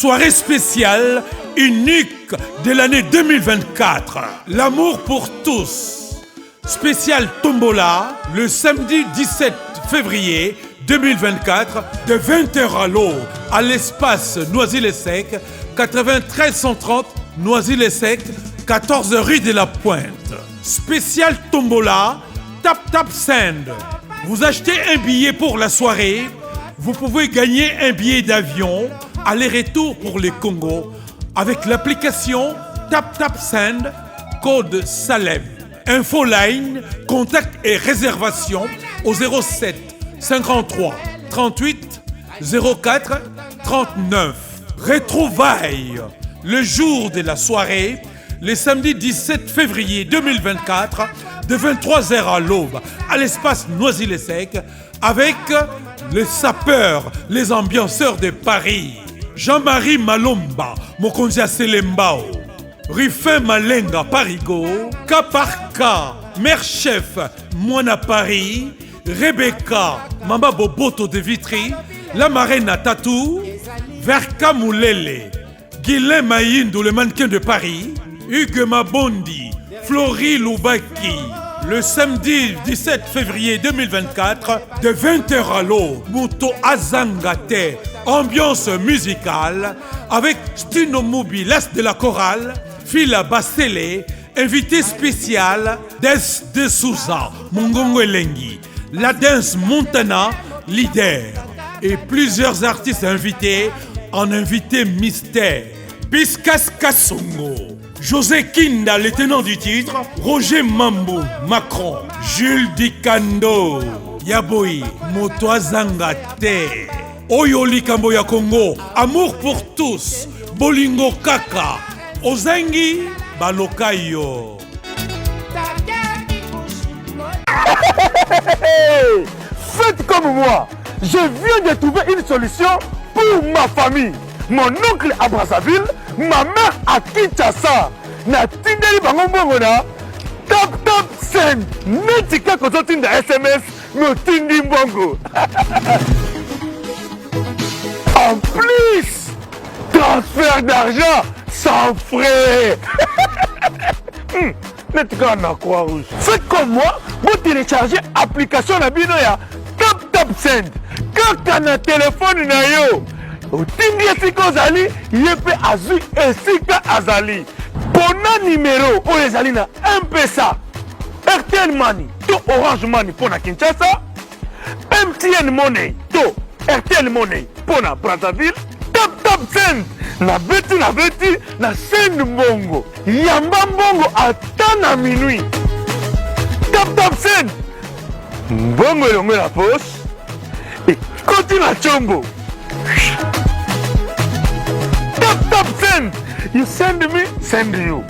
Soirée spéciale, unique de l'année 2024. L'amour pour tous. Spécial Tombola, le samedi 17 février 2024, de 20h à l'aube, à l'espace Noisy-le-Sec, 93 130 Noisy-le-Sec, 14 rue de la Pointe. Spécial Tombola, Tap Send. Vous achetez un billet pour la soirée, vous pouvez gagner un billet d'avion, aller-retour pour les Congo, avec l'application Tap Send, code Salem. Info line, contact et réservation au 07 53 38 04 39. Retrouvailles, le jour de la soirée, le samedi 17 février 2024, de 23h à l'aube, à l'espace Noisy-le-Sec, avec les sapeurs, les ambianceurs de Paris. Jean-Marie Malomba, Mokonzi Selembao, Ruffin Malenga Parigo, cas par cas, mère chef, Moana Paris, Rebecca, Mamba Boboto de Vitry, la marraine à Tatou, Verka Moulele, Guylain Maïndou, le mannequin de Paris, Hugues Mabondi, Florie Loubaki. Le samedi 17 février 2024, de 20h à l'aube, Muto Azangate, ambiance musicale, avec Stino Moubi, l'As de la chorale, Fila Basele, invité spécial, Des de Souza, Mongongo Elengi, la Dance Montana, leader, et plusieurs artistes invités en invité mystère. Piscas Kassongo, José Kinda, le tenant du titre, Roger Mambo, Macron, Jules Dikando, Yaboy, Motoa Zangate, Oyoli Kamboya Congo, Amour pour tous, Bolingo Kaka, Ozangi, Balokayo. Faites comme moi, je viens de trouver une solution pour ma famille. Mon oncle à Brazzaville, ma mère à Kinshasa. Na tindeli bango mbongo na Tap Send. Netika kozo tinda SMS, me tindi mbongo. En plus, transfert d'argent sans frais. Netika na Croix-Rouge. Faites comme moi, vous téléchargez l'application na bino ya Tap Send. Kaka na téléphone na yo. Otindi esika ozali ye mpe azwi esika azali. Pona numéro oyo ezali na M-Pesa, RTL Money to Orange Money pona Kinshasa, MTN Money to RTL Money pona Brazzaville. Tap Send na beti na send mbongo yamba mbongo ata na minuit. Tap Send mbongo elongo na poche ekoti na chombo. Tap Send. You send me, send you.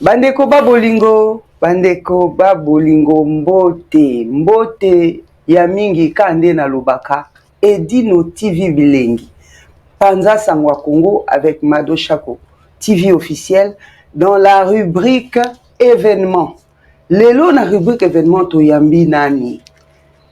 Bandeko babolingo, mbote ya mingi kande na lobaka, Edino TV Bilengi. Panza Sangwa Congo avec Mado Chako, TV officiel, dans la rubrique événements. Lelo na rubrique événements toyambi nani.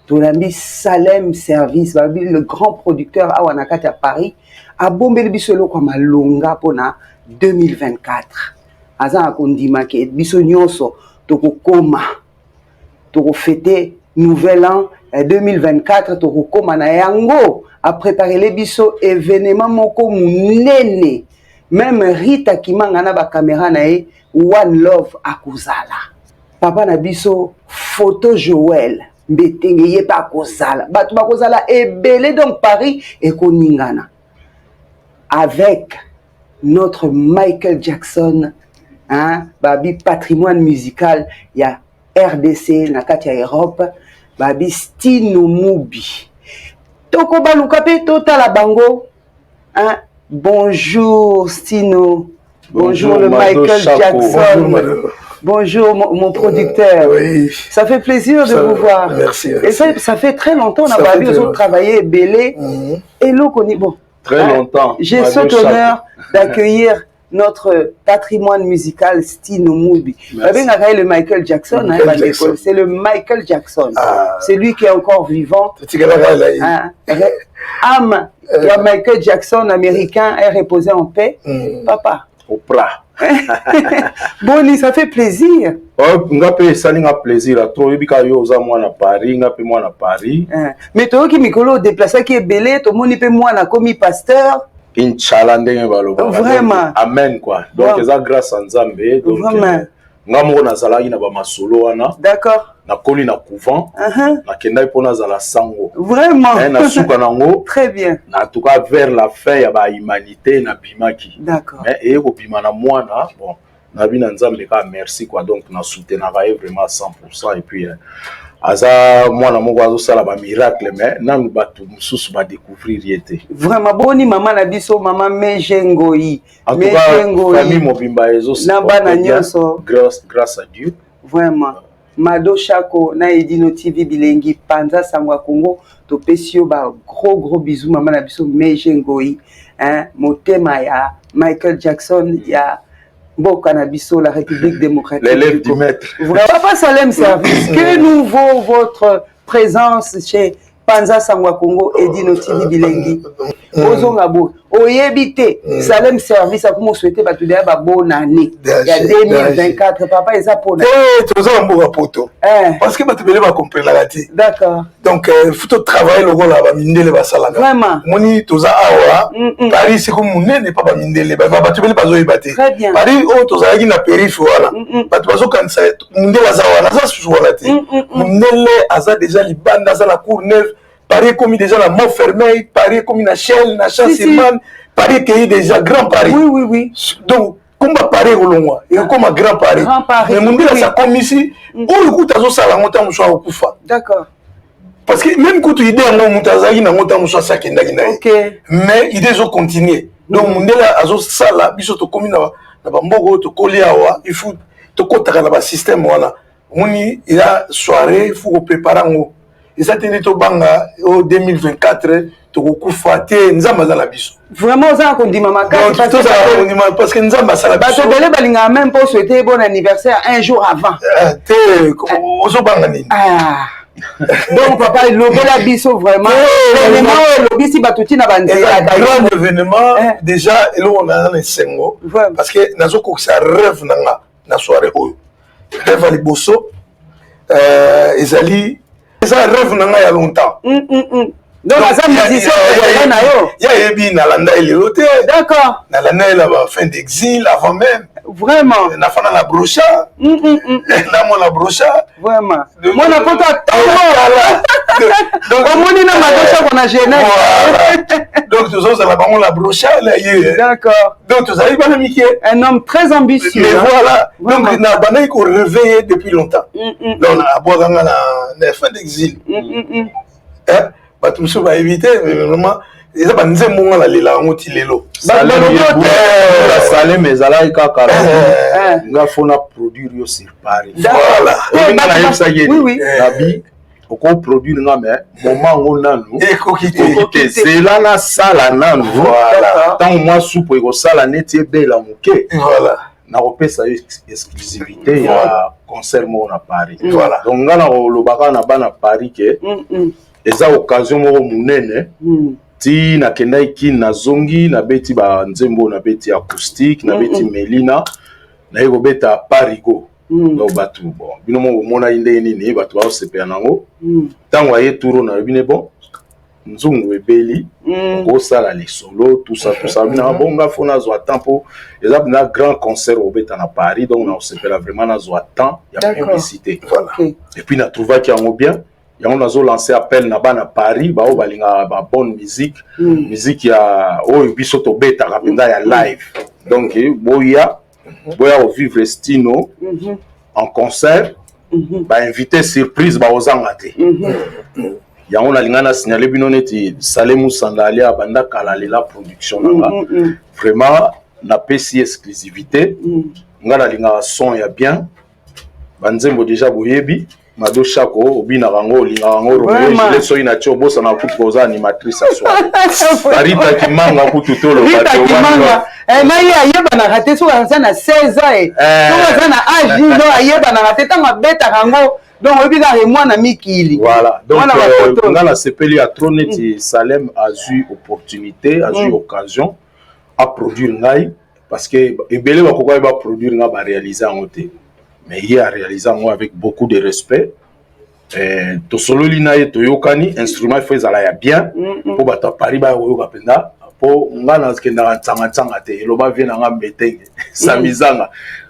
Toyambi Salem Service, le grand producteur à Wanakati à Paris, a bombé bisolo kwa malonga pona 2024. Aza akondima ke biso nyonso tokokoma tokofete nouvel an 2024 tokokoma na yango a préparer les biso événement moko munene. Même Rita Kimanga na ba caméra na e One Love akozala. Papa na biso photo Joël mbetenge ye pa akozala. Batu bakozala ebele donc Paris et koningana. Avec notre Michael Jackson, hein, babi patrimoine musical, il y a RDC, Nakatia Europe, babi Stino Moubi. Toko balukape tota bango, hein, bonjour Stino, bonjour le Michael Jackson, bonjour mon producteur. Oui. Ça fait plaisir de vous voir. Merci. Et ça fait très longtemps, on a pas vu autres travailler, belé, et l'eau qu'on est bon. Très longtemps. J'ai cet honneur d'accueillir notre patrimoine musical Stino Mubi. Le Michael Jackson, c'est le Michael Jackson. C'est lui qui est encore vivant. Âme, Michael Jackson américain est reposé en paix. Papa. Oprah. Boni, ça fait plaisir. Ça fait plaisir. Trop moi à Paris, moi à Paris. Mais toi qui Mikolo déplacé qui est belé, tout le monde peut moi na commis pasteur. Inch'Allah, vraiment. Amen quoi. Donc ça grâce à Nzambe. Donc ngamo na zalaki na ba masolo wana. D'accord. Na koli na couvent. Na kenda pona zala sango. Vraiment. Na suka nango. Très bien. Na en tout cas vers la fin ya ba humanité na bimaki. D'accord. Mais et ko bimana mwana bon na bina Nzambe ka merci quoi donc na soutenir vraiment 100% et puis aza mwana moko azo sala ba miracle mais nanu batu mususu ba découvrir yete. Vraiment boni maman na biso maman Mejengoi. En tout cas famille Mobimba ezo grâce à Dieu. Vraiment. Mado Chako na Edino TV bilengi Panza Sangwa Congo to pesio ba gros bisous maman na biso Mejengoi hein motema ya Michael Jackson ya Boka na biso la République démocratique. L'élève du maître. Papa Salem Service, que nous vaut votre présence chez Panza Sangwa Congo Edino TV bilengi. Ozongabo oyebite Salem Service a comment souhaiter ba tout ba bonne année. Il y a 2024 papa eza pona. Toza mboka poto. Parce que ba tebele ba comprendre la ti. D'accord. Donc faut travailler le rôle ba mindele ba salanga. Vraiment. Moni toza awa Paris c'est comme munene pas ba mindele ba tebele ba zo yibate. Très bien. Paris o toza ki na périph wala. Ba to bazo kanisa mindele za wana za su wala ti. Mindele aza déjà libanda za la cour neuve. Paris comme déjà la Montfermeil, Paris comme la Shell, la Chasseman, Paris qui est déjà Grand Paris. Oui. Donc, comme Paris au long, et comme Grand Paris. Mais mon Dieu, ça comme ici, où écoute à ça la montagne moussa au Koufa. D'accord. Parce que même quand tu idée en montagne, na montagne moussa ça qui n'a. OK. Mais idées ont continué. Donc mon Dieu là, azo ça là, biso to comme na bambogo to koliawa, il faut to kotaka na ba système voilà. Moni il a soirée, il faut préparer ngo. Et ça tenait au banga au 2024 to kufa te nzamba za la biso. Vraiment ça qu'on dit maman parce que nzamba ça la biso. Ba to belé balinga même pour souhaiter bon anniversaire un jour avant. Te ozo banga nini. Donc papa il lobe la biso vraiment. L'événement le bisi batuti na banzela. Grand événement déjà et là on a un sengo parce que nazo ko ça rêve nanga na soirée oyo. Rêve ali bosso ezali ça rêve nanga ya longtemps. Donc ça musicien na yo. Ya yebi na landa ile loté. D'accord. Na landa la fin d'exil avant même. Vraiment. Na fana la brocha. Na mo la brocha. Vraiment. Moi na poto donc au moni na madosha qu'on a gêné. Donc tous ça la bango la brocha là yé. D'accord. Donc tous ça il va miquer. Un homme très ambitieux. Mais voilà. Donc na banay ko réveillé depuis longtemps. Donc na boire na fin d'exil. Batumsu va éviter mais vraiment ils ont nzé monga la lela ngoti lelo la salé mais ala ikaka nga fona produire yo sur Paris voilà oui nabi oko produire nga mais moment ngo nanu ekokite c'est là na sala nanu voilà tant moi soupe eko sala neti bela muke voilà na opesa exclusivité ya concert mo na Paris voilà donc nga na lobaka na bana Paris ke eza occasion moko munene ti na kendai ki na zongi na beti ba nzembo na beti acoustique na beti melina na yego beta parigo donc batu bon bino mo mona inde nini batu ba sepe nango tango aye turo na bine bon nzungu ebeli ko sala les solo tout ça bina bonga fona zo tempo eza na grand concert au beta na Paris donc na sepe la vraiment na zo temps ya publicité voilà et puis na trouva ki yango bien. On a lancé appel na bana Paris ba o balinga ba bonne musique ya o biso to beta rapenda ya live donc boya au vivre Stino en concert ba invité surprise ba ozanga te ya on a lingana signaler bino neti Salemu Sandali abanda kala la production nanga vraiment na pesi exclusivité ngala linga son ya bien banzembo déjà boyebi Mado Chako obina rango linga rango Romeo Juliette so inacho bossa na kutu koza animatrice à soir Rita Kimanga kutu tolo Rita Kimanga na yeba na raté so na 16 ans so na âge no yeba na raté tanga beta rango donc obika remwana mikili voilà donc on a la CPL à Troneti Salem a eu opportunité a eu occasion à produire ngai parce que ebele bakoko ba produire nga ba réaliser en côté mais il a réalisé moi avec beaucoup de respect. To solo lina ye to yokani instrument fait ça là bien pour bata Paris ba yoka penda pour ngana skenda tsanga tsanga te loba vient nga mbetenge samizanga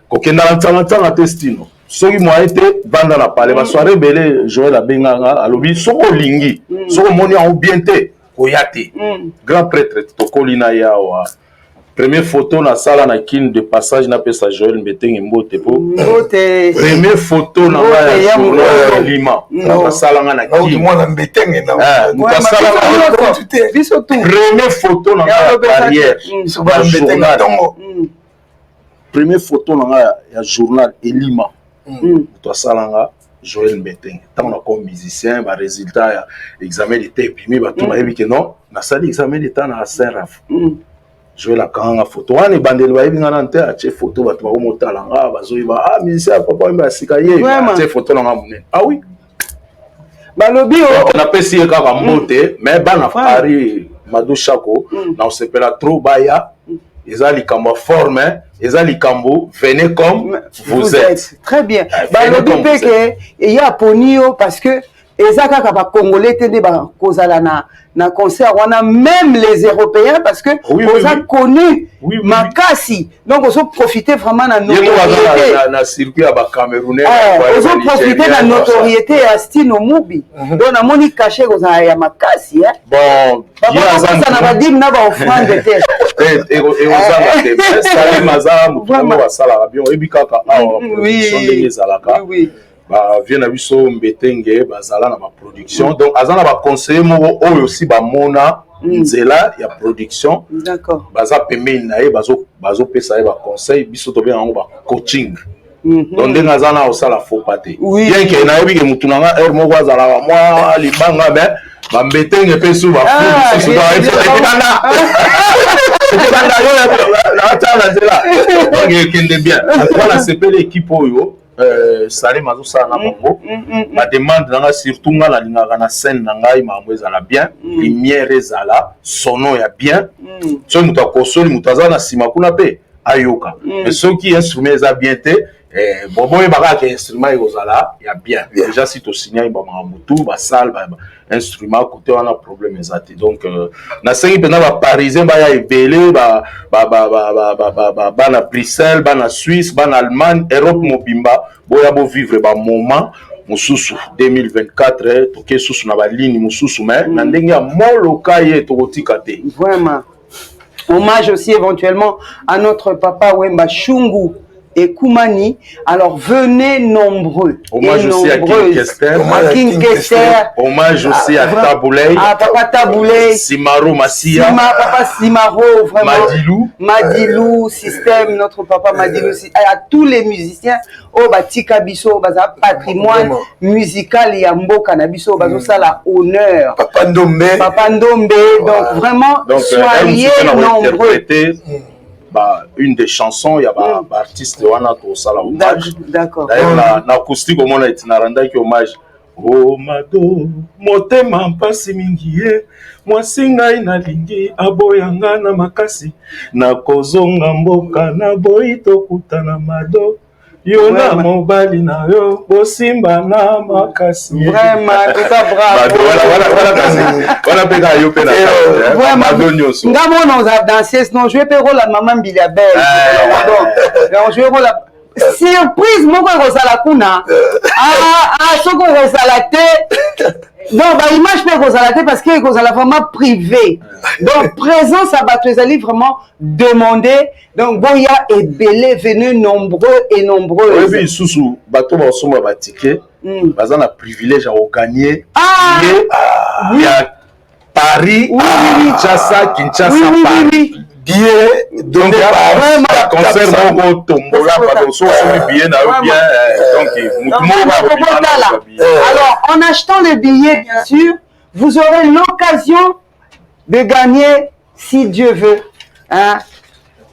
ko kenda tsanga tsanga te stino soki mo été banda na parler ba soirée belé Joël abenganga alobi soko lingi soko moni en bien te ko yate grand prêtre to kolina ya wa première photo na sala na kin de passage na pesa Joël Mbetenge mbote po première photo na ya Lima na sala na kin mwana Mbetenge na biso tout première photo na barrière soba Mbetenge tongo première photo na ya journal Elima to sala nga Joël Mbetenge tant na comme musicien ba résultat ya examen d'état et puis ba tout ba yebi que non na sala examen d'état na Saint-Raph je la kanga photo wana bandeli ba yebinga na nte ache photo bato ba motala nga bazoyiba musicien papa mba sika ye ache photo na nga munene oui balobi on appelle si kaka mbote mais bana Paris Mado Chako na osepela trop baya ezali kambo forme ezali kambo venez comme vous êtes très bien balobi pe que ya ponio parce que ezaka ka ba congolais tende ba kozala na concert wana même les européens parce que on a connu makasi donc on a profité vraiment na notoriété na circuit ya ba camerounais on a profité na notoriété à Stino Mubi donc na moni caché kozala ya makasi bon ça na ba dim na ba offrande te et ozanga te ça maza mutumo wa sala bien ebikaka awa production ndenge zalaka ba vient na biso Mbetenge bazala na ba production donc azana ba conseiller moko oyo aussi ba mona nzela ya production d'accord baza pembeni na ye bazo pesa ye ba conseil biso to bien ba coaching donc ndenge azana osala faux pâté bien que na yebi ke mutu na nga er moko azala ba mwa libanga mais ba Mbetenge pe su ba fou su da ekanda ekanda yo na tala nzela donc kende bien voilà c'est pas l'équipe oyo Salé mazo sala na bango ma demande nanga surtout nga na lingaka na scène na ngai mambo ezala bien lumière ezala sono ya bien so mutu akosoli mutu aza na sima kuna pe ayoka mais soki instrument eza bien te bobo yebaka ke instrument ekozala ya bien déjà si tosignai bamakambo tu basale instrument côté wana problème eza te donc nasengi mpena baparisien baya ebele bana Bruxelles bana Suisse bana Allemagne Europe mobimba boya bovivre bamoment mosusu 2024 toke susu na balini mosusu mais na ndenge ya moloka ye tokotika te vraiment hommage aussi éventuellement à notre papa Wemba Shungu et Koumani. Alors venez nombreux. Hommage aussi à King Kester. Hommage aussi à Taboulay. À Papa Taboulay. Simaro Massia. Papa Simaro, vraiment. Madilou, système, notre papa Madilou. À tous les musiciens. Oh, Batika Bisso, Baza patrimoine musical et Ambo Canabiso, Bazo Sala honneur. Papa Ndombe. Donc vraiment, soyez nombreux. Une des chansons, il y a un artiste wana to sala hommage. D'accord. D'ailleurs, na acoustique au monde itinaranda qui hommage. Oh mado, motema mpasi mingi ye, mwasi ngai nalingi aboyanga na makasi, na kozonga mboka na boyi tokutana mado. Yona mobali na yo bosimba na makasi. Vraiment, tout ça bravo. Voilà peka yo pena. Vraiment. Ngamo on a dansé, sinon je vais faire la maman Bilabel. Donc je vais faire la surprise moko kozala kuna. Soko kozala te. Donc bah image pe kozala te parce que kozala vraiment privé. Donc présence à Batouezali vraiment demandé. Donc boya et belé venez nombreux et nombreux. Oui oui sousou bato ba soma ba ticket. Bazana na privilège à gagner. Il y a Paris, Kinshasa, Paris. billet donné par concert mon tombola pardon so billet na bien alors en achetant le billet bien sûr vous aurez l'occasion de gagner si Dieu veut hein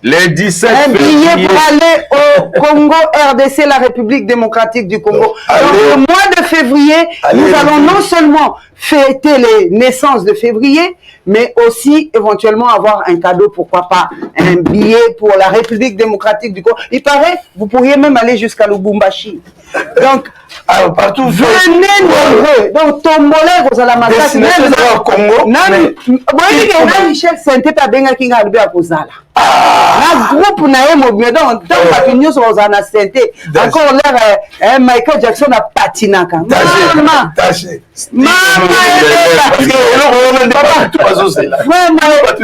les 17 un billet pour aller au Congo, RDC, la République démocratique du Congo. Donc, le mois de février, nous allons non seulement fêter les naissances de février, mais aussi éventuellement avoir un cadeau, pourquoi pas, un billet pour la République démocratique du Congo. Il paraît, vous pourriez même aller jusqu'à Lubumbashi. Donc, partout, venez nombreux. Donc, tombola, vous allez la massacre. Au Congo. Michel Saint-État a bien qui a bien posala. La groupe na mobile donc dans la union sur la santé encore l'air Michael Jackson a patinaka maman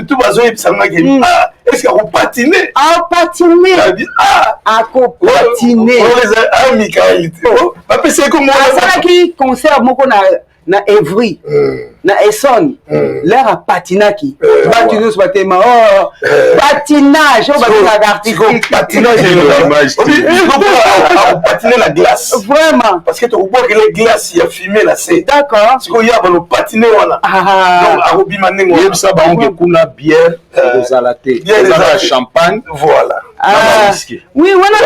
tout bazo est-ce qu'on patine à patiner à patiner ça qui concert moko na Evry na Essonne l'air à patinaki patinage batema patinage patinage patiner la glace vraiment parce que tu vois que les glaces il y a fumé là c'est d'accord parce qu'il y a le patiner voilà donc à robima nengo ça ba on kuna bière rozalate bière champagne voilà oui voilà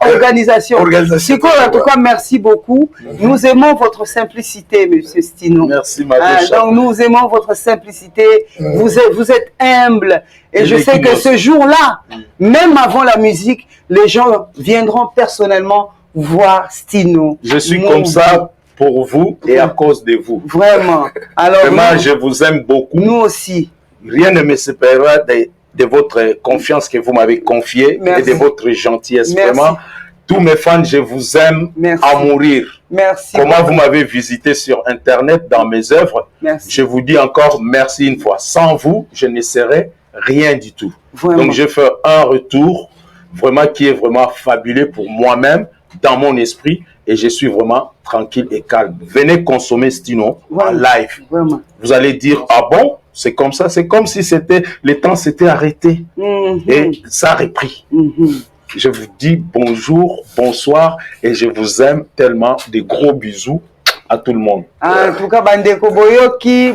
organisation en tout cas merci beaucoup nous aimons votre simplicité monsieur Stino merci madame donc nous aimons votre simplicité vous êtes humble et je sais que ce jour-là même avant la musique les gens viendront personnellement voir Stino. Je suis comme ça pour vous et à cause de vous vraiment alors vraiment je vous aime beaucoup nous aussi rien ne me séparera de votre confiance que vous m'avez confiée et de votre gentillesse. Merci. Vraiment, tous mes fans, je vous aime à mourir. Merci. Comment vous m'avez visité sur Internet dans mes œuvres. Merci. Je vous dis encore merci une fois. Sans vous, je ne serais rien du tout. Vraiment. Donc, je fais un retour vraiment qui est vraiment fabuleux pour moi-même, dans mon esprit. Et je suis vraiment tranquille et calme. Venez consommer Stino en live. Vraiment. Vous allez dire, ah bon? C'est comme ça, c'est comme si le temps s'était arrêté et ça a repris. Je vous dis bonjour, bonsoir et je vous aime tellement. Des gros bisous à tout le monde. En tout cas, bandeko boyoki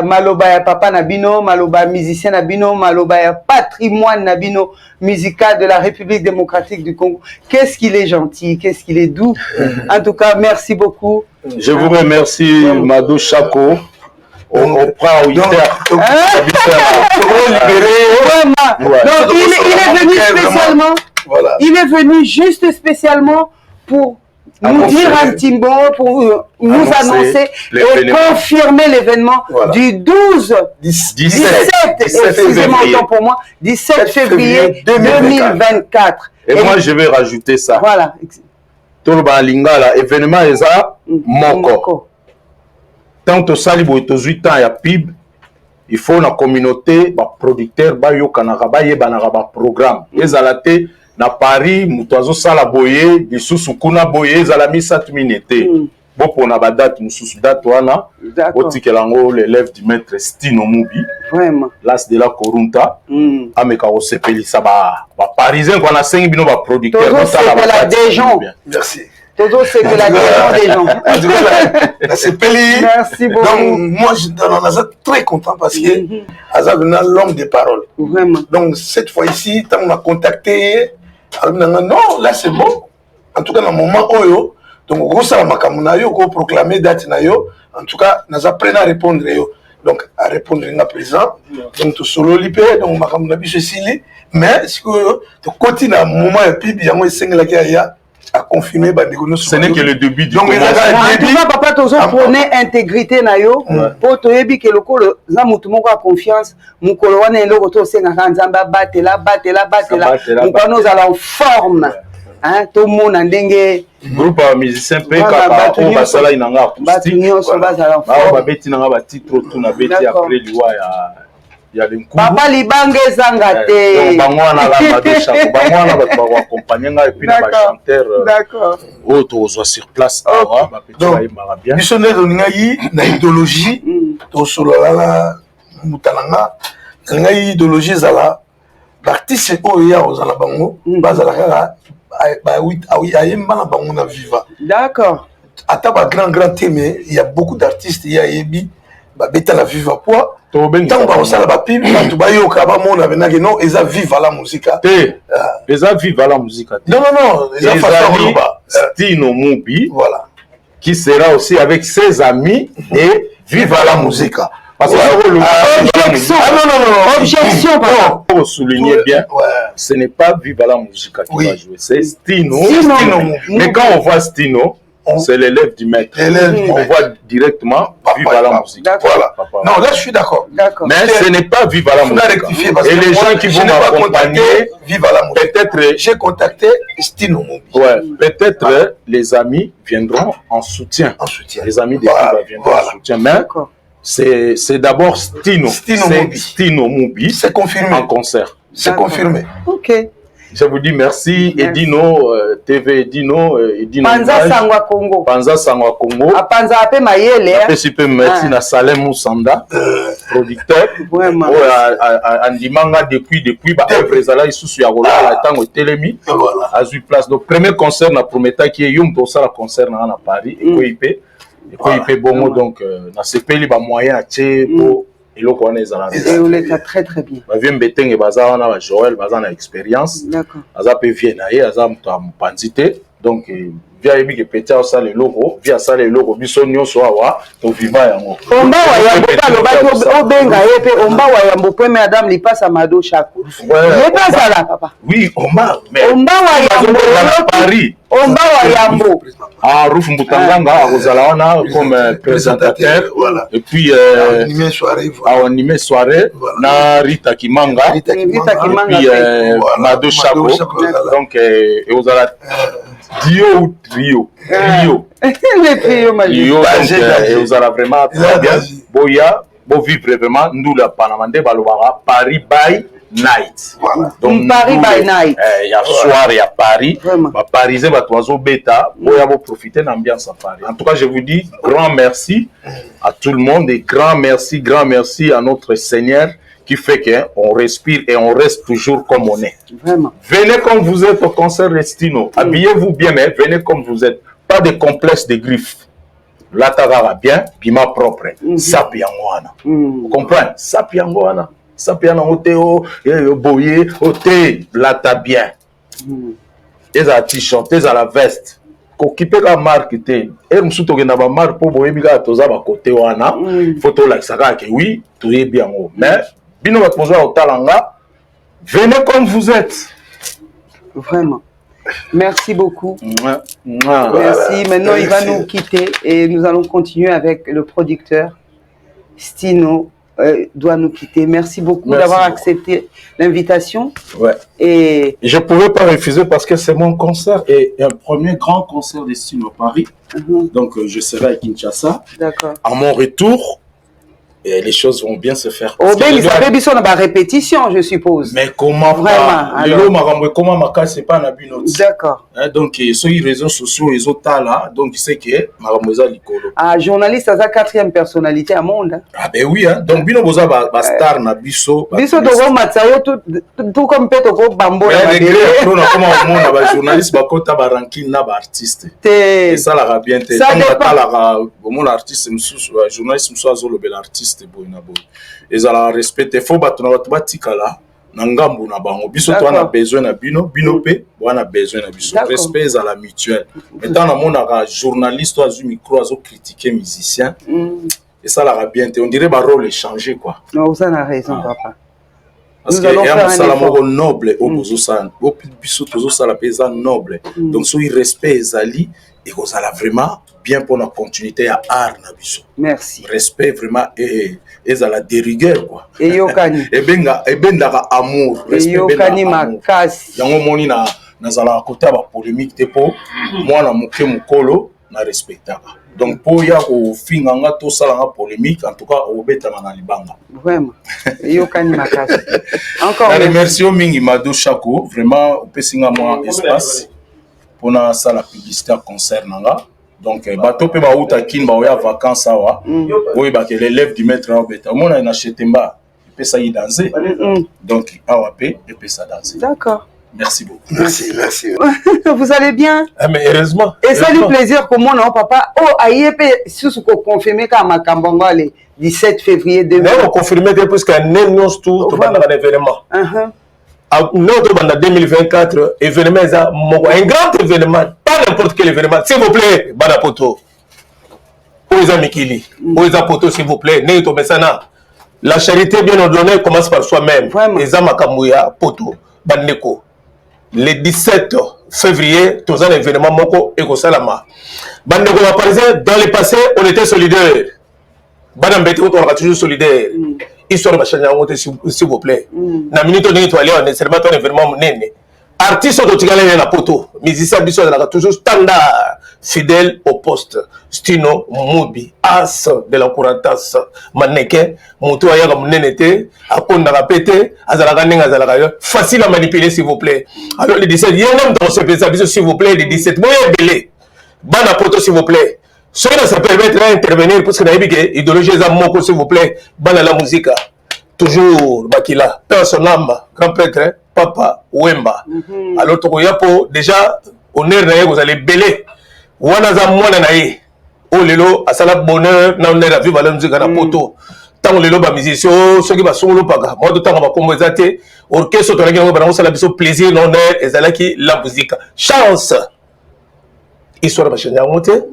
maloba ya papa Nabino, maloba musicien Nabino, maloba ya patrimoine Nabino musical de la République démocratique du Congo. Qu'est-ce qu'il est gentil, qu'est-ce qu'il est doux. En tout cas, merci beaucoup. Je vous remercie, Mado Chako. On prend 8 heures. Donc il est venu spécialement. Voilà. Il est venu juste spécialement pour nous dire un petit mot, pour nous annoncer et confirmer l'événement du 17 excusez-moi pour moi, 17 février 2024. Et moi je vais rajouter ça. Voilà. Tout le lingala événement est ça moko. Tant que ça, il y a 8 ans, il y a PIB. Il faut la communauté, les producteurs, les programme. Les alatés, na Paris, mutuazo sala boye, les sous-soukuna boye, les alamis 7 minutes. Bon, pour la date, nous sous-date, wana. Oti kelango, l'élève du maître Stino Mubi. Vraiment. L'as de la Korunta. Ameka osepeli, ça va. Parisien, qu'on a 5 bino, producteurs. C'est des gens. Merci. Todo c'est que la question des gens. C'est Peli. Merci beaucoup. Donc, moi, je suis très content parce que Azab a une langue de parole. Vraiment. Donc, cette fois-ci, quand on a contacté, non, là c'est bon. En tout cas, dans le moment où, donc, on a proclamé date. En tout cas, on a pris à répondre. Donc, à répondre à présent. Donc, tout solo lipé, donc, on a vu ceci. Mais, si tu continues à un moment, et puis, il y a un signe là à confirmer ce n'est que le début du donc papa tozo prenez intégrité na yo po toyebi ke lokolo za mutu moko a confiance mukolo wana eloko to senga nzamba batela mukano zala en forme hein tout le monde ndenge groupe musicien pe kaka o basala inanga acoustique nyonso bazala en forme ba beti nanga ba titre tout na beti après liwa ya papa libanga ezanga te bangwana la madesha bangwana ba accompagner nga et puis na ba chanteur d'accord auto zo sur place awa ba petit ba imara bien missionnaire ngai na idéologie to solo la mutalanga ngai idéologie ezala l'artiste oyo ya ozala bango bazala kaka ayemba na bango na viva. D'accord. Ata ba grand thème, il y a beaucoup d'artistes ya yebi ba beta la viva poa. Tant ba osala ba pib tu ba yoka ba mona benaki non eza viva la musique. Eza viva la musique. Non, eza façon ba Stino Mubi. Voilà. Qui sera aussi avec ses amis et viva la musique. Parce que objection. Objection, pardon. Pour souligner bien, ce n'est pas viva la musique qui va jouer, c'est Stino. Mais quand on voit Stino, c'est l'élève du maître. On voit directement viva la musique. Voilà. Non, là je suis d'accord. Mais ce n'est pas viva la musique. Et les gens qui vont m'accompagner, viva la musique. Peut-être j'ai contacté Stino Mubi. Ouais, peut-être les amis viendront en soutien. Les amis des viva viendront en soutien. Mais c'est d'abord Stino Mubi. C'est confirmé. En concert. C'est confirmé. Ok. Je vous dis merci. Edino TV, Edino Panza Sangwa Congo. Panza Sangwa Congo. Panza Ape Mayele. Merci na Salem Moussanda, producteur. Vraiment. Andimanga depuis ba œuvre ils sous ya rola tango telemi. Voilà. A eu place. Donc premier concert na prometa qui est yum pour ça la concert na Paris et IP bongo donc na sepeli ba moyen a tché pour et là, on est très très bien. Je viens de baza na Joël, baza na expérience. D'accord. Baza pe viena ye, baza mpanzite. Donc via ebi ke peti au sale logo, via sale logo biso nyonso awa to viva yango. Omba wa yambo pa lo ba obenga ye pe omba wa yambo pe madame li passe Mado Chakou. Ye pas ça là papa. Oui, omba wa yambo Paris. Omba wa yambo. Ah, Ruf Mbutanganga ozala wana comme présentateur. Voilà. Et puis animé soirée na Rita Kimanga. Rita Kimanga. Et puis Mado Chakou. Donc ozala Dio ou trio? Le trio magique. Et vous allez vraiment très bien. Boya, vous vivre vraiment, nous la Panamande, Paris by night. Voilà. Donc, Paris by night. Il y a soir, il y a Paris. Paris, c'est votre oiseau bêta. Boya, vous profitez de l'ambiance à Paris. En tout cas, je vous dis grand merci à tout le monde et grand merci à notre Seigneur qui fait qu'on respire et on reste toujours comme on est. Vraiment. Venez comme vous êtes au concert de Stino. Habillez-vous bien, mais venez comme vous êtes. Pas de complexe de griffes. La tagara bien, bima propre. Sapiangwana. Vous comprenez? Sapiangwana. Sapiangwana, oteo, boye, ote, lata bien. Et à t-shirt, et à la veste. Kokipe ka marque te. Et msuto ke na ba marque po boye bika toza ba côté wana. Photo like ça que oui, tout est bien. Mais bino va poser au talanga. Venez comme vous êtes. Vraiment. Merci beaucoup. Merci. Maintenant, il va nous quitter et nous allons continuer avec le producteur. Stino doit nous quitter. Merci beaucoup d'avoir accepté l'invitation. Ouais. Et je ne pouvais pas refuser parce que c'est mon concert et un premier grand concert de Stino à Paris. Donc, je serai à Kinshasa. D'accord. À mon retour, et les choses vont bien se faire. Oh, ben, il savait bien la répétition, je suppose. Mais comment vraiment comment ma casse c'est pas un abus. D'accord. Donc, sur les réseaux sociaux, les autres là, donc, c'est que ma Licolo. Ah, journaliste, c'est la quatrième personnalité à monde. Ah, ben oui, hein. Donc, Bino Boza, star na biso. Biso Togo Matsayo, tout comme Petoko Bambo. Mais comment journaliste, bakota ba ranking na ba artiste. Et ça la bien. Ça dépend. Mon artiste, journaliste, l'artiste. Et à respecter faut battre notre batikala nangambu na bango biso to na besoin na bino pe wana besoin na biso respect à la mutuelle maintenant na mona journaliste ou azu micro azo critiquer musicien et ça la bien on dirait ba rôle changer quoi. Non ça n'a raison papa. Parce que il y a un salamoro noble au bozo san au biso tozo sala pesa noble donc so il respect ezali et qu'on a vraiment bien pour notre continuité à art na biso. Merci. Respect vraiment et à la de rigueur quoi. Et yokani. Et bendaka amour. Respect yokani makasi. Yango moni na zala côté ba polémique te po moi na moke mukolo na respectaka. Donc pour ya ko finganga to sala polémique en tout cas au betama na libanga. Vraiment. Yokani makasi. Encore merci au mingi Mado Chakou vraiment peut singa moi espace pour na sala publicité concert nanga. Donc bato pe ba uta kin ba oya vacances awa. Oui ba que l'élève du maître Robert. Mona na chetemba peut ça y danser. Donc, AWP, il peut ça danser. D'accord. Merci beaucoup. Merci, merci. Vous allez bien? Ah, mais heureusement. Et ça lui plaisir que mon papa, oh, aïepe, si vous confirmez qu'à ma cambonga le 17 février 2000. Mais on confirme plus qu'un énorme tour pour un événement. Nous, en 2024, événement, un grand événement, pas n'importe quel événement. S'il vous plaît, Banapoto. Pour les amis qui pour les apotos, s'il vous plaît, la charité bien ordonnée commence par soi-même. Les Amakamouya, Poto, Bandeko. Le 17 février, tous un événement Moko et Kosalama. Bandeko, dans le passé, on était solidaires. Banambete, on est toujours solidaire. Histoire de changer s'il vous plaît. Na minute on est allé, on est seulement un événement néné. Artiste de Tigalé na poto, musicien biso de la toujours standard, fidèle au poste. Stino Mobi, as de la courantasse, mannequin, moto aya comme nénété, à pondre à péter, azalaga nenga azalaga, facile à manipuler s'il vous plaît. Alors le 17, il y a un homme dans ce pays, s'il vous plaît, le 17, moi belé, bana poto s'il vous plaît. Cela ça permet d'intervenir parce que dans l'idéologie des amours, s'il vous plaît, bana la musique. Toujours Bakila, père son âme, grand prêtre, papa Wemba. Alors, Tokoyapo, déjà, honneur naïe, vous allez belé. Wanaza mwana naïe. Oh, lelo, à sala bonheur, na on est à vivre la musique à la poto. Tant lelo, ba musicien, ceux qui va solo paga. Moi, de temps, on va composer, orchestre, on a un plaisir, l'honneur, et ça qui la musique. Chance. Histoire de changer à monter.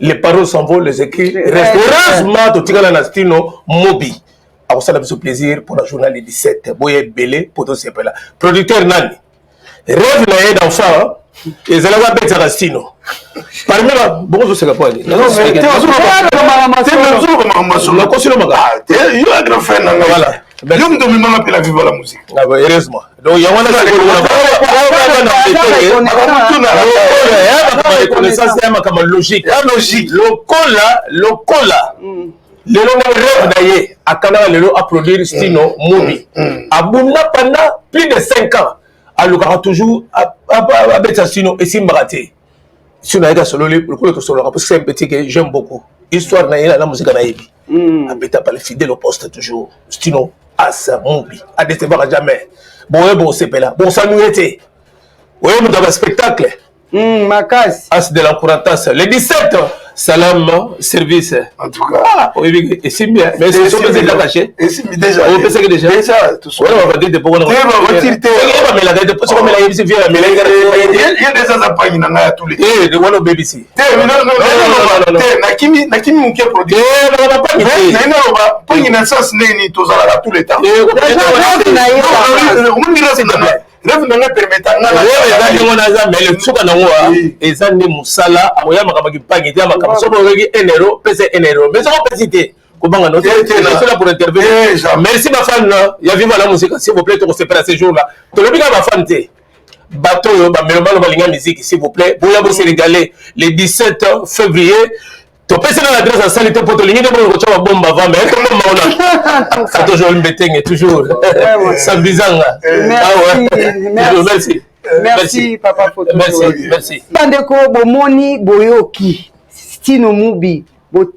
Les paroles s'envolent, les écrits restent. Heureusement, tu as la Stino Mobi. Alors ça a besoin de plaisir pour la journée 17. Boye belé pour tout ce là. Producteur Nani. Rêve naïe d'enfant. Et ça va être Rastino. Parmi là, bon je sais pas. Non non, c'est il y a grand frère Nanga. Voilà. L'homme de maman appelle la vivre la musique. Ah bah heureusement. Donc il y a on a connaissance c'est logique. Logique. Le cola. Le rêve d'ailleurs, à Canada, le a produit Stino Mobi. À Bouna pendant plus de 5 ans, à Lugara toujours, à Betastino et Simbaraté. Si on a été solo, le coup de solo, parce que c'est un petit que j'aime beaucoup. Histoire naïve, la musique naïve. À Beta par le fidèle au poste toujours. Stino, As, Mobi. À décevoir jamais. Bon, c'est pas là. Bon, ça nous était. Oui, on a un spectacle. Makas. As de l'encourageance. Le 17. Salam, service. En tout cas. Ah, oui, et c'est bien. Mais c'est déjà caché. Et c'est déjà. On peut dire déjà. Déjà, tout ça. Oui, on va dire de pourquoi on va dire. Il y a des azampagnes dans tous les. Eh, de one baby si. Non. Nakimi mouké produit. Non, pas ni. Non, pas ni dans sens ni tous à tous les temps. Rêve n'a permettant mais le tsuka nango eza ndi musala amoya makamaki pangiti ya makambo so boki 1 euro pese 1 euro mais ça va pesiter kobanga no c'est là pour intervenir. Merci ma fan ya viva la musique s'il vous plaît to se faire ces jours là to le bika ma fan te bateau yo ba meloma lo balinga musique s'il vous plaît boya bo sénégalais le 17 février to pese na l'adresse à salite pour to lingi de bo ko bomba va mais comme maona ça toujours le betting toujours ça bizanga. Merci papa photo. Merci. Bandeko bomoni boyoki Stino Mobi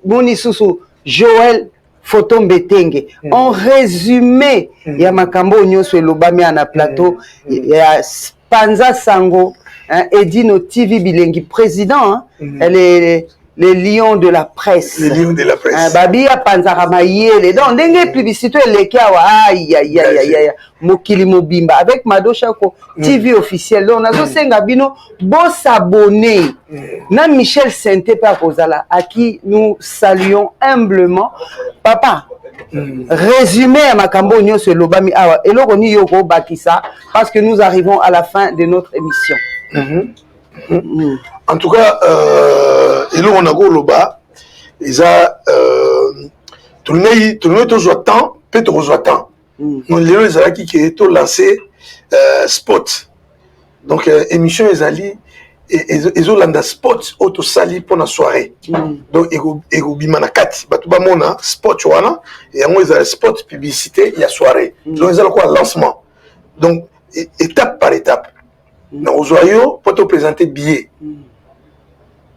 boni susu Joël photo mbetenge en résumé ya makambo nyonso elobami na plateau ya Panza Sango Edino TV Bilengi président elle est les lions de la presse. Les lions de la presse. Babi a Panzara Mayele. Donc, dengue publicité les kia aïe aïe aïe aïe Mokili Mobimba avec Mado Chako TV officiel. Donc, on a senga bino beau s'abonner. Na Michel Sainté par Kozala à qui nous saluons humblement. Papa. Résumé à Makambo Nyo sur l'Obami Awa et l'Oroni Yoko Bakisa parce que nous arrivons à la fin de notre émission. En tout cas, et là on a go loba, ils a tourné toujours temps, peut-être toujours temps. Donc les gens qui est lancé spot. Donc émission ils allient ils ont lancé spot auto sali pour la soirée. Donc ego bimanakati, batuba mona spot wana et en ils a spot publicité il y a soirée. Donc ils ont quoi lancement. Donc étape par étape. Dans Ozoyo, pour te présenter billet.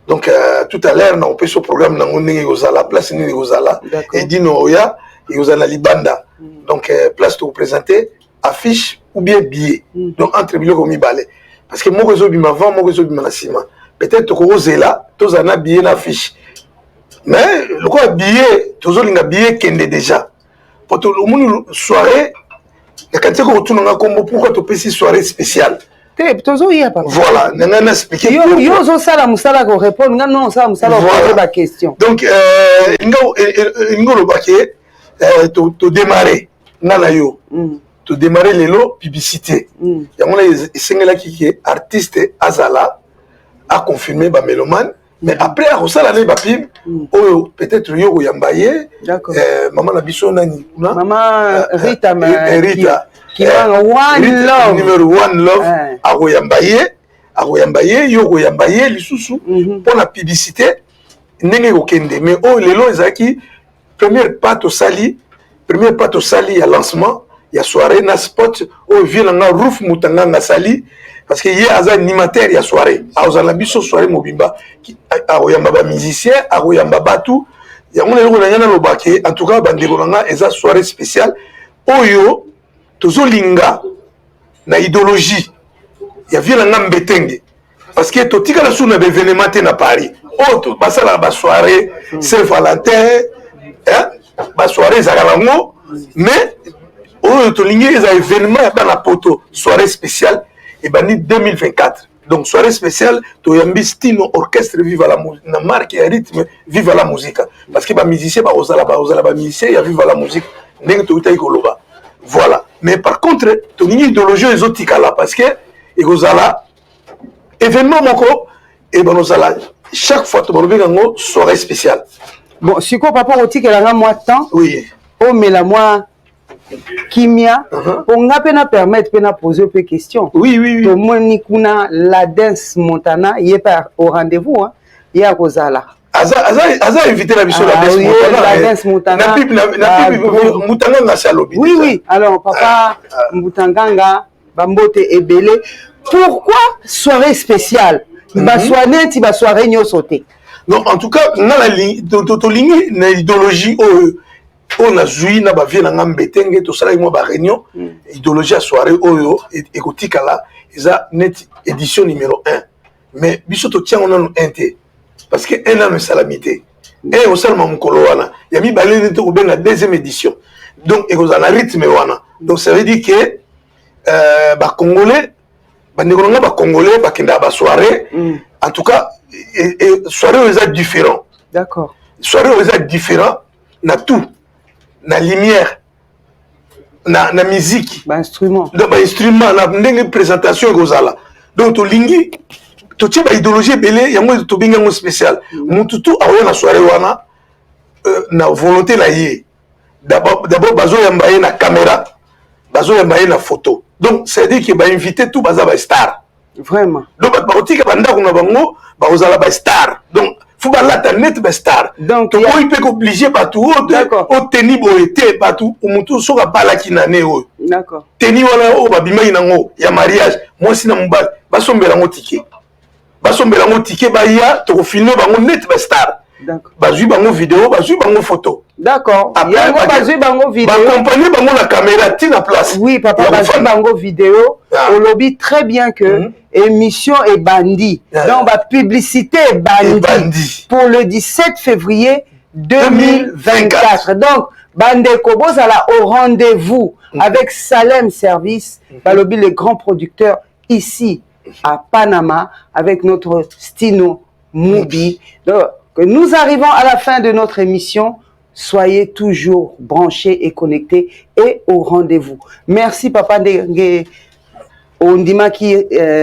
Donc, tout à l'heure, on peut ce programme, on est la place, et dit, il y et vous avez la libanda. Donc place de vous présenter affiche ou bien billet. Donc entre billet comme balai. Parce que moi je suis avant, moi je suis maintenant. Peut-être que vous êtes là, tous en a billet affiche. Mais le quoi billet, tous les billet qui est déjà. Pour tout le monde soirée, il y a quand tu retournes en combo pourquoi tu peux si soirée spéciale. Voilà, on a expliqué. Yo zo sala musala ko répondre, non sala musala ko poser la question. Donc ngolo baké to démarrer nana yo. To démarrer les lots publicité. Yamona esengela ki artiste azala a confirmé ba mélomane. Mais après, à Rosala, peut-être yo yambaye. Maman na biso nani. Maman Rita, Rita. Qui va One Love. Numéro One Love. À Royambaye, yo Royambaye, l'isusu. Pour la publicité, n'est okende. Mais oh, les lots, ils première part au sali à lancement. Il y a soirée, na spot, oh, vient na roof moutanga na sali. Parce qu'il y a un animateur, il y a soirée. Il y a une soirée mobimba. Il y a un musicien, il y a un batou. Il y a un en tout cas, il y a une soirée spéciale. Oyo, tozo linga, na idéologie. Il y a un mbetenge. Parce que tout le monde a un événement à Paris. Oh, tout la soirée, Saint-Valentin, la soirée, Zagalango. Mais, oh, tout le monde a un événement dans la poto, soirée spéciale. Et bani 2024. Donc soirée spéciale, tu as un style orchestre vive la musique, na marque et rythme vive la musique. Parce que les musiciens, les musiciens, ils vivent la musique. Voilà. Mais par contre, tu as une idéologie exotique là parce que ils ont événement moko et ben nous allons chaque fois tu vas une soirée spéciale. Bon, si quoi papa otique là un mois de temps. Oui. Oh mais la moi Kimia, on a pu permettre de poser des questions. Oui. Pour moi, Nikuna, la danse Montana, il est au rendez-vous. Il y a Rosala. Aza invité la mission la danse Montana. Moutanga na salobi. Oui. Alors, papa, Moutanganga, Bambote et Belé. Pourquoi soirée spéciale? Il va soigner, il va soirée n'y sauter. Non, en tout cas, dans la ligne, dans l'idéologie, on a joué na ba vie na ngambetenge to sala mo ba réunion idéologie à soirée oyo écotika là eza net édition numéro 1 mais biso to tient on a inté parce que un an de salamité et au seulement mukolo wana ya mi balé to benga deuxième édition donc et aux ana rythme wana donc ça veut dire que ba congolais ba ndeko ba congolais ba kenda ba soirée en tout cas soirée eza différent. D'accord. Soirée eza différent na tout. Na lumière, na musique, instrument, na présentation gozala. Donc to lingi, to tient ba idéologie belé, yango to binga ngo spécial. Mututu awa na soirée wana na volonté na yé. D'abord bazo yambaye na caméra, bazo yambaye na photo. Donc c'est à dire que ba inviter tout baza ba star. Vraiment. Donc ba otika banda kuna bango ba ozala ba star. Donc faut pas la net ba star. Donc il peut obliger batou au tenir boité batou ou mutu soka bala kinane o. D'accord. Tenir wala o babima inango ya mariage. Moi sina mbal ba sombela ngo ticket. Ba sombela ngo ticket ba ya to filmer bango net ba star. D'accord. Ba zui bango vidéo, ba zui bango photo. D'accord. Ya ba zui bango vidéo. Ba accompagner bango la caméra tina place. Oui, papa ba zui bango vidéo. Au lobby très bien que émission est bandit. Donc, la publicité est bandit. Pour le 17 février 2024. Donc, Bande Kobos au rendez-vous avec Salem Service, Balobi, le grand producteur ici à Panama, avec notre Stino Moubi. Donc, nous arrivons à la fin de notre émission. Soyez toujours branchés et connectés et au rendez-vous. Merci, Papa Ndengue. On dit qui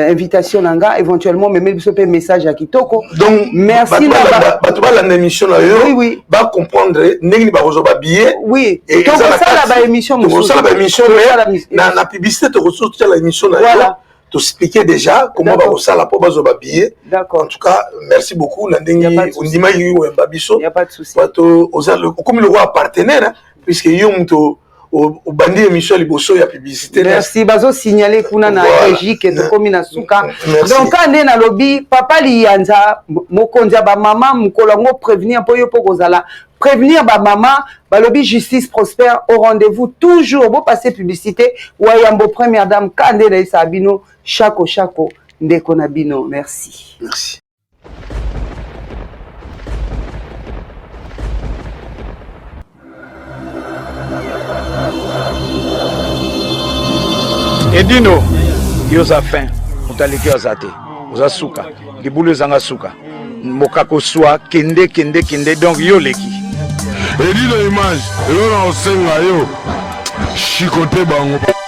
invitation nanga éventuellement mais même un message à Kitoko. Donc merci la émission là oui va comprendre n'engi ba rezo ba billet oui et ça la émission na publicité to ressources la émission là voilà to expliquer déjà comment ba ça la pour ba zo ba billet. D'accord. En tout cas merci beaucoup na n'engi on dit ma yu en babiso. Il y a pas de souci. Comme le roi partenaire puisque yomto au bandi émission liboso ya publicité. Merci bazo signaler kuna na régie que to komi na suka. Donc quand na lobby papa lianza mokonza ba maman mukolango prévenir po yo po kozala prévenir ba maman, ba lobby justice prospère au rendez-vous toujours. Bon passer publicité, Wayambo première dame Kande na Sabino, Chako Ndeko Nabino. Merci. Merci. Edino, yoza fin, mutaliki azate, oza suka, libulu zanga suka, mokako swa, kende, donc yo leki. Edino image, yo na osenga yo, chikote bango.